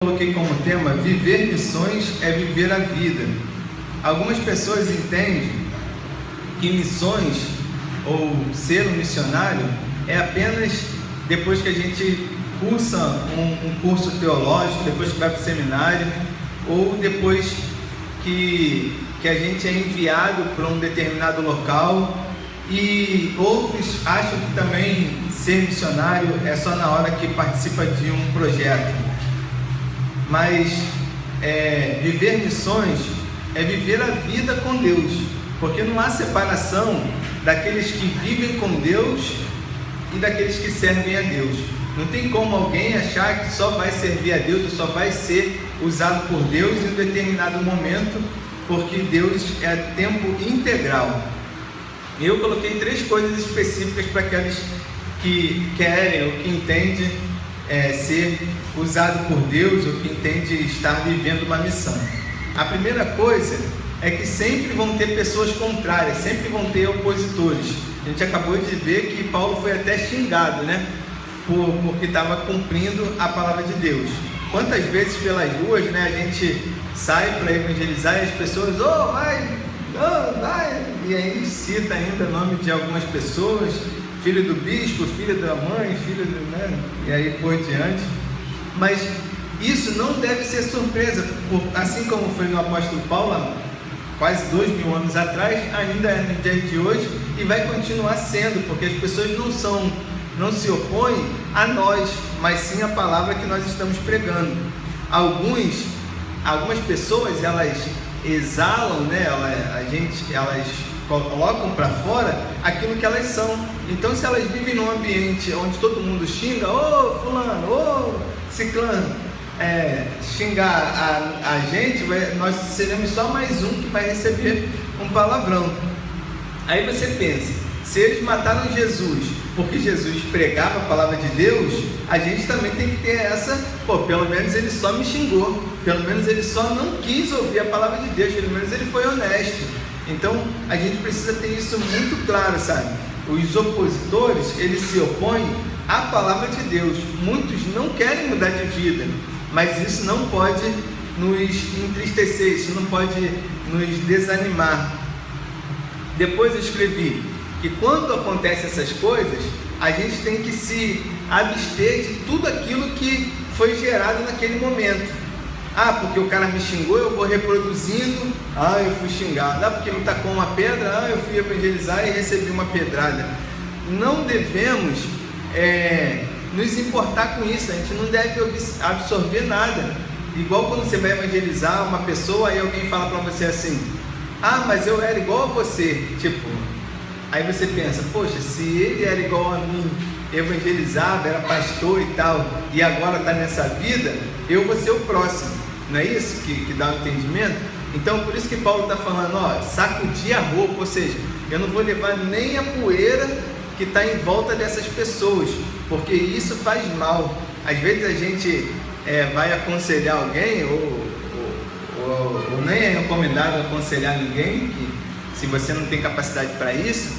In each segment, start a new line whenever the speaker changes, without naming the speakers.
Coloquei como tema: viver missões é viver a vida. Algumas pessoas entendem que missões ou ser um missionário é apenas depois que a gente cursa um curso teológico, depois que vai para o seminário, ou depois que a gente é enviado para um determinado local. E outros acham que também ser missionário é só na hora que participa de um projeto. Mas viver missões é viver a vida com Deus, porque não há separação daqueles que vivem com Deus e daqueles que servem a Deus. Não tem como alguém achar que só vai servir a Deus ou só vai ser usado por Deus em um determinado momento, porque Deus é tempo integral. Eu coloquei 3 coisas específicas para aqueles que querem ou que entendem ser usado por Deus ou que entende estar vivendo uma missão. A primeira coisa é que sempre vão ter pessoas contrárias, sempre vão ter opositores. A gente acabou de ver que Paulo foi até xingado, porque estava cumprindo a palavra de Deus. Quantas vezes pelas ruas, a gente sai para evangelizar e as pessoas, vai, e aí cita ainda o nome de algumas pessoas, filho do bispo, filho da mãe, e aí por diante. Mas isso não deve ser surpresa, assim como foi no apóstolo Paulo, há quase 2000 anos atrás, ainda é no dia de hoje e vai continuar sendo, porque as pessoas não se opõem a nós, mas sim à palavra que nós estamos pregando. Algumas pessoas, elas exalam, elas colocam para fora aquilo que elas são. Então, se elas vivem num ambiente onde todo mundo xinga, fulano, ciclano, xingar a gente, nós seremos só mais um que vai receber um palavrão. Aí você pensa, se eles mataram Jesus porque Jesus pregava a palavra de Deus, a gente também tem que ter pelo menos ele só me xingou, pelo menos ele só não quis ouvir a palavra de Deus, pelo menos ele foi honesto. Então a gente precisa ter isso muito claro, sabe? Os opositores, eles se opõem à palavra de Deus. Muitos não querem mudar de vida, mas isso não pode nos entristecer, isso não pode nos desanimar. Depois eu escrevi que quando acontecem essas coisas, a gente tem que se abster de tudo aquilo que foi gerado naquele momento. Porque o cara me xingou, eu vou reproduzindo, eu fui xingado. Porque me tacou uma pedra, eu fui evangelizar e recebi uma pedrada. Não devemos nos importar com isso, a gente não deve absorver nada. Igual quando você vai evangelizar uma pessoa, aí alguém fala para você assim, mas eu era igual a você, aí você pensa, poxa, se ele era igual a mim, evangelizava, era pastor e tal, e agora está nessa vida, eu vou ser o próximo. Não é isso que dá um entendimento? Então, por isso que Paulo está falando, sacudir a roupa, ou seja, eu não vou levar nem a poeira que está em volta dessas pessoas, porque isso faz mal. Às vezes a gente vai aconselhar alguém, ou nem é recomendado aconselhar ninguém, que se você não tem capacidade para isso,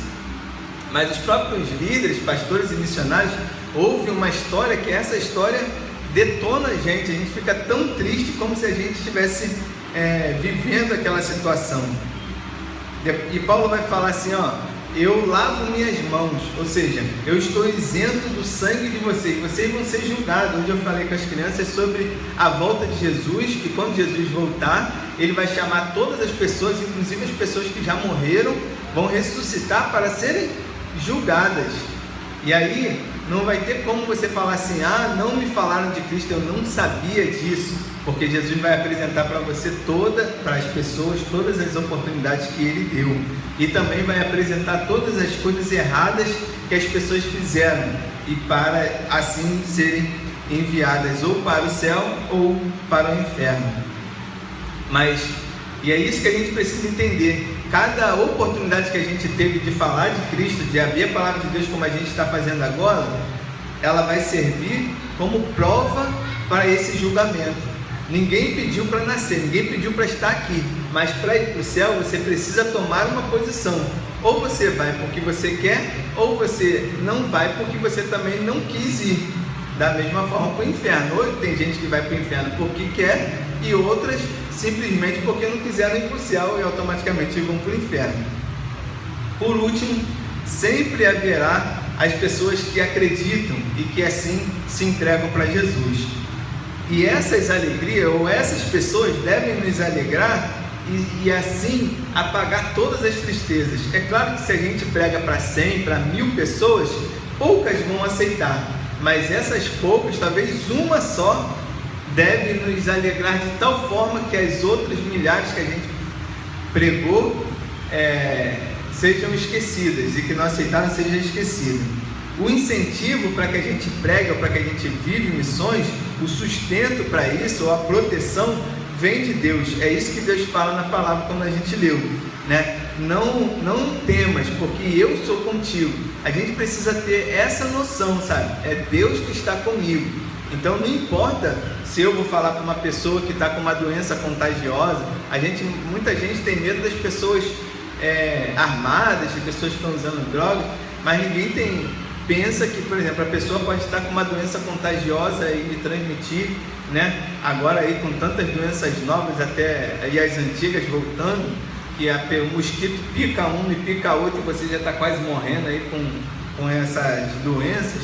mas os próprios líderes, pastores e missionários, ouvem uma história que essa história detona a gente fica tão triste como se a gente estivesse vivendo aquela situação. E Paulo vai falar assim, eu lavo minhas mãos, ou seja, eu estou isento do sangue de vocês vão ser julgados. Hoje eu falei com as crianças sobre a volta de Jesus, e quando Jesus voltar, ele vai chamar todas as pessoas, inclusive as pessoas que já morreram, vão ressuscitar para serem julgadas. E aí não vai ter como você falar assim, não me falaram de Cristo, eu não sabia disso, porque Jesus vai apresentar para você para as pessoas, todas as oportunidades que ele deu, e também vai apresentar todas as coisas erradas que as pessoas fizeram, e para assim serem enviadas ou para o céu ou para o inferno. E é isso que a gente precisa entender. Cada oportunidade que a gente teve de falar de Cristo, de abrir a palavra de Deus como a gente está fazendo agora, ela vai servir como prova para esse julgamento. Ninguém pediu para nascer, ninguém pediu para estar aqui, mas para ir para o céu você precisa tomar uma posição. Ou você vai porque você quer, ou você não vai porque você também não quis ir. da mesma forma para o inferno. Ou tem gente que vai para o inferno porque quer, e outras simplesmente porque não quiseram ir para o céu e automaticamente vão para o inferno. Por último, sempre haverá as pessoas que acreditam e que assim se entregam para Jesus. E essas alegrias, ou essas pessoas devem nos alegrar e assim apagar todas as tristezas. É claro que se a gente prega para 100, para 1000 pessoas, poucas vão aceitar, mas essas poucas, talvez uma só, deve nos alegrar de tal forma que as outras milhares que a gente pregou sejam esquecidas, e que não aceitaram sejam esquecidas. O incentivo para que a gente prega, para que a gente vive missões, o sustento para isso, ou a proteção, vem de Deus. É isso que Deus fala na palavra quando a gente leu, né? Não temas, porque eu sou contigo. A gente precisa ter essa noção, sabe? É Deus que está comigo. Então não importa se eu vou falar para uma pessoa que está com uma doença contagiosa. Muita gente tem medo das pessoas armadas, de pessoas que estão usando drogas, mas ninguém pensa que, por exemplo, a pessoa pode estar com uma doença contagiosa e me transmitir, né? Agora aí com tantas doenças novas, até aí as antigas voltando, que o mosquito pica um e pica outro e você já está quase morrendo aí com essas doenças.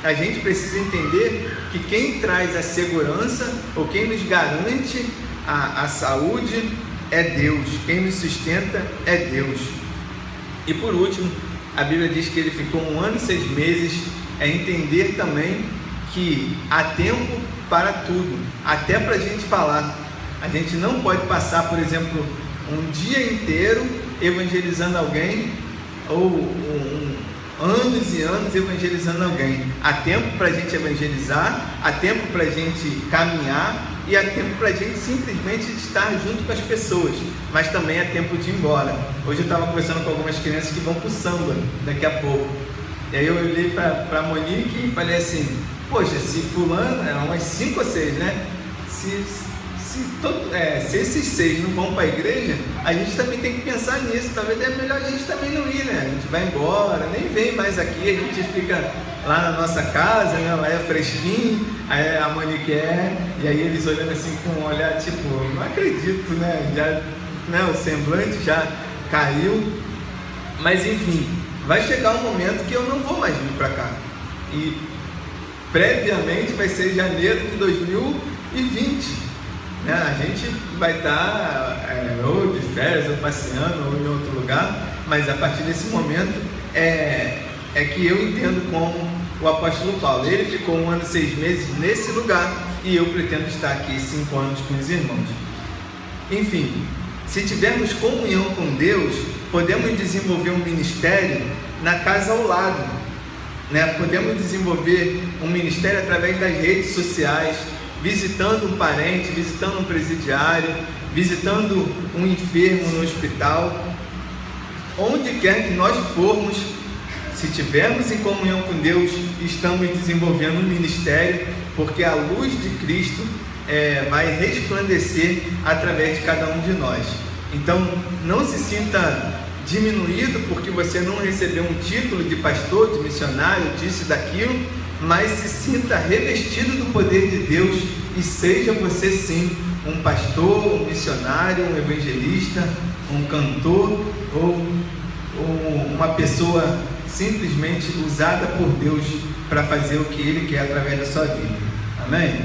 A gente precisa entender que quem traz a segurança, ou quem nos garante a saúde, é Deus. Quem nos sustenta é Deus. E por último, a Bíblia diz que ele ficou 1 ano e 6 meses. É entender também que há tempo para tudo, até para a gente falar. A gente não pode passar, por exemplo, um dia inteiro evangelizando alguém, ou anos e anos evangelizando alguém. Há tempo para a gente evangelizar, há tempo para a gente caminhar, e há tempo para a gente simplesmente estar junto com as pessoas, mas também há tempo de ir embora. Hoje eu estava conversando com algumas crianças que vão para o samba daqui a pouco, e aí eu olhei para a Monique e falei assim: poxa, se fulano, umas 5 ou 6, né? Se esses 6 não vão para a igreja, a gente também tem que pensar nisso. Talvez é melhor a gente também não ir, né? A gente vai embora, nem vem mais aqui, a gente fica lá na nossa casa, né? Lá é fresquinho, aí a Monique e aí eles olhando assim com um olhar tipo, não acredito, né? Já, né? O semblante já caiu. Mas enfim, vai chegar um momento que eu não vou mais vir para cá, e previamente vai ser janeiro de 2020. A gente vai estar ou de férias, ou passeando, ou em outro lugar, mas a partir desse momento é que eu entendo como o apóstolo Paulo. Ele ficou 1 ano e 6 meses nesse lugar, e eu pretendo estar aqui 5 anos com os irmãos. Enfim, se tivermos comunhão com Deus, podemos desenvolver um ministério na casa ao lado, né? Podemos desenvolver um ministério através das redes sociais, visitando um parente, visitando um presidiário, visitando um enfermo no hospital. Onde quer que nós formos, se tivermos em comunhão com Deus, estamos desenvolvendo um ministério, porque a luz de Cristo vai resplandecer através de cada um de nós. Então não se sinta diminuído porque você não recebeu um título de pastor, de missionário, disso e daquilo, mas se sinta revestido do poder de Deus, e seja você sim um pastor, um missionário, um evangelista, um cantor, ou uma pessoa simplesmente usada por Deus para fazer o que Ele quer através da sua vida. Amém?